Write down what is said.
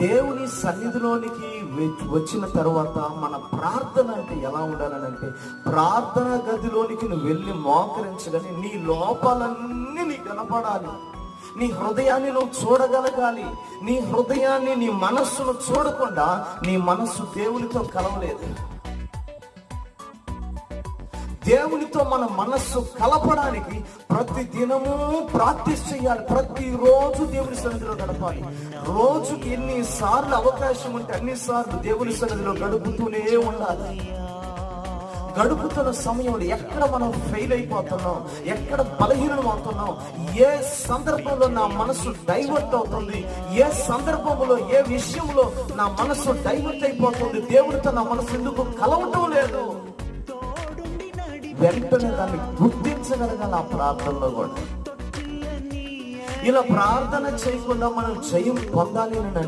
దేవుని సన్నిధిలోనికి వచ్చిన తర్వాత మన ప్రార్థన అంటే ఎలా ఉండాలంటే, ప్రార్థన గదిలోనికి నువ్వు వెళ్ళి మోకరించగానే నీ లోపాలన్నీ నీకు కనపడాలి. నీ హృదయాన్ని నువ్వు చూడగలగాలి. నీ హృదయాన్ని, నీ మనస్సును చూడకుండా నీ మనస్సు దేవునితో కలవలేదు. దేవునితో మన మనస్సు కలపడానికి ప్రతి దినము ప్రాక్టీస్ చేయాలి. ప్రతిరోజు దేవుని సన్నిధిలో గడపాలి. రోజుకి ఎన్నిసార్లు అవకాశం ఉంటే అన్నిసార్లు దేవుని సన్నిధిలో గడుపుతూనే ఉండాలి. గడుపుతున్న సమయంలో ఎక్కడ మనం ఫెయిల్ అయిపోతున్నాం, ఎక్కడ బలహీనం అవుతున్నాం, ఏ సందర్భంలో నా మనసు డైవర్ట్ అవుతుంది, ఏ సందర్భంలో ఏ విషయంలో నా మనసు డైవర్ట్ అయిపోతుంది, దేవుడితో నా మనసు ఎందుకు కలవటం లేదు, వెంటనే దాన్ని గుర్తించగలగాలి. ఆ ప్రార్థనలో కూడా ఇలా ప్రార్థన చేయకుండా మనం జయం పొందాలి అని అంటే